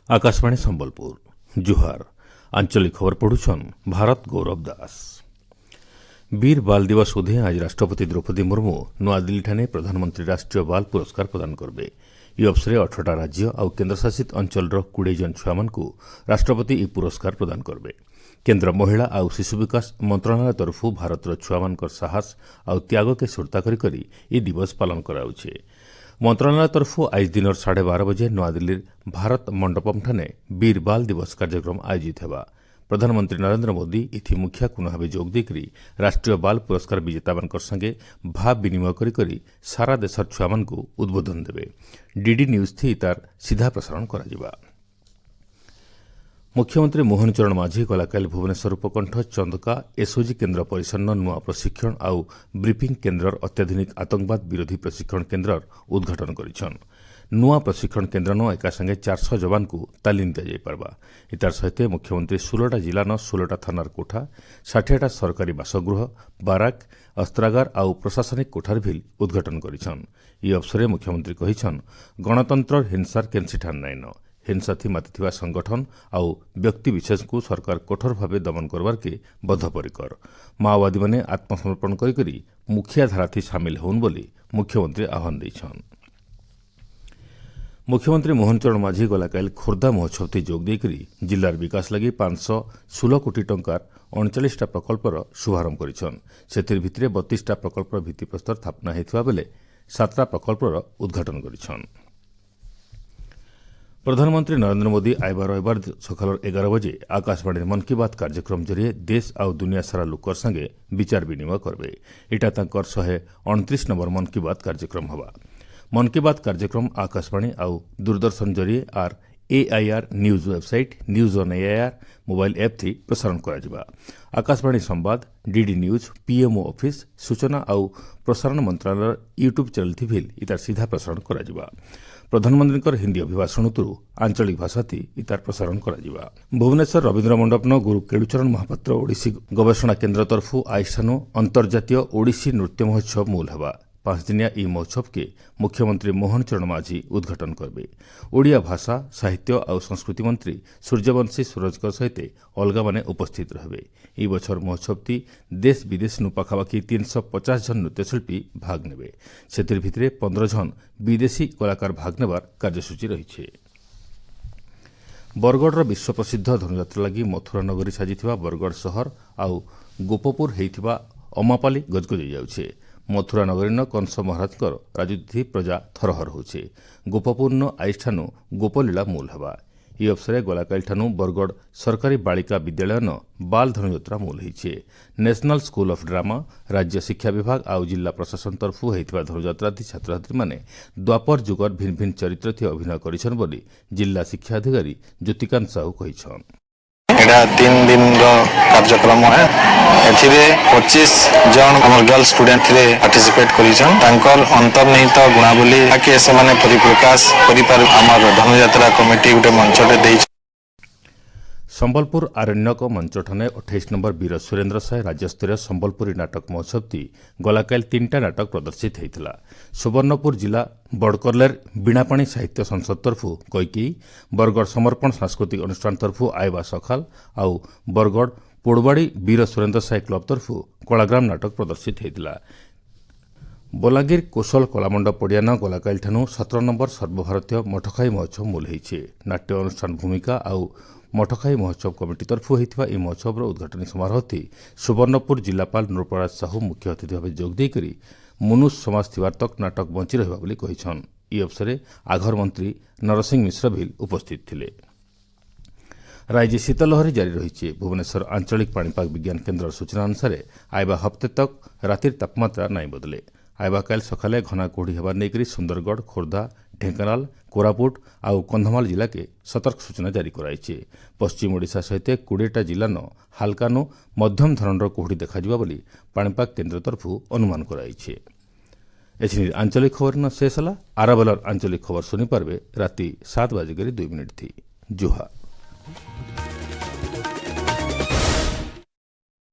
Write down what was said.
आकाशवाणी संबलपुर जुहार आंचलिक खबर पढ़ुछन भारत गौरव दास। वीर बाल दिवस उदे आज राष्ट्रपति द्रौपदी मुर्मू नुआदिल्ली प्रधानमंत्री राष्ट्रीय बाल पुरस्कार प्रदान करबे। ई अवसर 18टा राज्य और केन्द्रशासित अंचल 20 जन छुआ राष्ट्रपति ई पुरस्कार प्रदान करबे। केन्द्र महिला और शिशु विकास मंत्रालय तरफ भारतर छुआ साहस और त्याग के श्रोता करी ई दिवस पालन कराउछे। मंत्रालय तरफ आज दिन 12:30 बजे नुआदिल्ली भारत मंडपम ठाने वीर बाल दिवस कार्यक्रम आयोजित हेबा। प्रधानमंत्री नरेंद्र मोदी इथि मुखिया कुन भाव जोग देकरी राष्ट्रीय बाल पुरस्कार विजेता संगे भाव विनिमय करी सारा देशर छुआ उद्बोधन देवे। डीडी न्यूज थी तार सीधा प्रसारण करा। मुख्यमंत्री मोहन चरण माझी गलाकाल भुवनेश्वर उपकंठ चंदका एसओजी केन्द्र परिसन्न नुआ प्रशिक्षण और ब्रीफिंग केन्द्र अत्याधुनिक आतंकवाद विरोधी प्रशिक्षण केन्द्र उद्घाटन करिछन। नुआ प्रशिक्षण केन्द्र एका संगे 400 जवान को तालीम दिया पारबा। इतार सहित मुख्यमंत्री 16टा जिलान 16टा थानार कोठा 60टा सरकारी बासगृह बाराक अस्त्रागार और प्रशासनिक कोठार भी उद्घाटन करिछन। ई अवसर मुख्यमंत्री कहिछन गणतंत्र हिंसार केनसी ठान नाइन हिंसा थी मातिथिबा संगठन और व्यक्ति विशेष को सरकार कठोर भाव दमन करवार के बद्धपरिकर। माओवादी माने आत्मसमर्पण करी मुखिया धारा थी सामिल होन बोली मुख्यमंत्री आह्वान देछन। मुख्यमंत्री मोहन चरण माझी गलाकाल खोर्धा महोत्सव थी जोग देकरी जिलार विकास लगी 516 कोटी टंकार 39टा प्रकल्पर शुभारंभ करिछन। सेथिर भितरे 32टा प्रकल्पर भित्तिप्रस्तर स्थापना हेथिबा बेले 7टा प्रकल्पर उद्घाटन करिछन। प्रधानमंत्री नरेंद्र मोदी आइबा रविवार सकाल 11 बजे आकाशवाणी मन की बात कार्यक्रम जरिए देश और दुनिया सारा लोकर संगे विचार विनिमय करबे। इटा तांकर 129 नंबर मन की बात कार्यक्रम हवा। मन की बात कार्यक्रम आकाशवाणी और दूरदर्शन जरिए आर AIR news website news on AIR mobile app थी प्रसारण करा। आकाशवाणी संवाद डीडी न्यूज पीएमओ ऑफिस सूचना और प्रसारण मंत्रालय यूट्यूब चैनल थी भी इतार सीधा प्रसारण करा। प्रधानमंत्री हिंदी अभिभाषण तुरु आंचलिक भाषा थी इतार प्रसारण करा। भुवनेश्वर रवीन्द्र मंडपन गुरु केड़ुचरण महापात्र ओडिसी गवेषणा केन्द्र तरफ आइठानु अंतर्जातीय ओडिसी नृत्य महोत्सव मूल हवा। 5 दिनिया ई महोत्सव के मुख्यमंत्री मोहन चरण माझी उद्घाटन करबे। ओडिया भाषा साहित्य और संस्कृति मंत्री सूर्यवंशी सूरजकर सहित अलगा माने उपस्थित रहबे। ई बछर महोत्सव ती देश विदेश नु पाखापाखि 350 जन नृत्यशिल्पी भाग नेबे। सेतिर भितरे 15 जन विदेशी कलाकार भाग नेबार कार्यसूची रहिछे। बरगढ़ विश्व प्रसिद्ध धनुयात्रा लगी मथुरा नगरी साजिथिबा बरगढ़ सहर और गोपपुर हेइथिबा अमापाली गजगज जाउछे। मथुरा नगरीन कंस महाराज राजनीति प्रजा थरहर होचे। गोपपूर्ण आइठानु गोपलीला मूल हवा। ई अवसर गलाकाल ठानु बरगढ़ सरकारी बालिका विद्यालय बाल धनुयात्रा मूल होइछे। नेशनल स्कूल ऑफ ड्रामा राज्य शिक्षा विभाग और जिला प्रशासन तरफ होइथिबा धनुयात्रा थी छात्र छात्री माने द्वापर जुगर भिन्न भिन्न चरित्र थी अभिनय करिछन बोली जिला शिक्षा अधिकारी ज्योतिकांत साहू कहिछन। एटा 3 दिन कार्यक्रम है। एथिरे 25 जन हमर गर्ल स्टूडेंट थे पार्टिसिपेट करिछन। तांकर अंतर्निहित गुणावली आके से माने परिप्रकाश करि पार हमर धनुयात्रा कमिटी गुटे मंचटे देइ। संबलपुर आरण्यक मंच ठाने 28 नंबर वीर सुरेन्द्र साय राज्यस्तरीय संबलपुरी नाटक महोत्सव ती गलाकाल 3टा नाटक प्रदर्शित होता। सुवर्णपुर जिला बड़कर्लेर बीणापाणी साहित्य संसद तरफ कैकी बरगढ़ समर्पण सांस्कृतिक अनुष्ठान तरफ आयबा सखाल और बरगढ़ पोड़वाड़ी वीर सुरेन्द्र साय क्लब तरफ कलाग्राम नाटक प्रदर्शित होता। बलांगीर कौशल कलामंडप पड़ियान गलाकाल ठानु 17 नंबर सर्वभारतीय मठखाई महोत्सव मूल होइछे। नाट्य अनुष्ठान भूमिका और मठखाई महोत्सव कमिटी तरफ होइथिबा ई महोत्सव उद्घाटन समारोह थी सुवर्णपुर जिलापाल नृपराज साहू मुख्य अतिथि भाव जोग देकरी मनुष्य समाज थिबार तक नाटक बंची रहिबा बोली कहिछन। ई अवसर आघर मंत्री नरसिंह मिश्र भी उपस्थित थिले। राज्य शीतलहरी जारी रही। भुवनेश्वर आंचलिक पाणीपाग विज्ञान केन्द्र सूचना अनुसार आयबा हफ्ते तक रातिर तापमात्रा नाई बदले। आयबा काल सकाले घना कोहड़ी हेबार नेकरी सुंदरगढ़ खोर्धा ढेंकानाल कोरापुट और कंधमाल जिला के सतर्क सूचना जारी कराइछे। पश्चिम ओडिशा सहित 20टा जिलान हालकानु मध्यम धरणर कोहड़ी देखाजिबा बोली पाणीपाग केन्द्र तरफ अनुमान कराइछे। एछिनि आंचलिक खबर न शेष हला। आराबेलर आंचलिक खबर सुनी पारबे राति 7:02 थी। जुहा।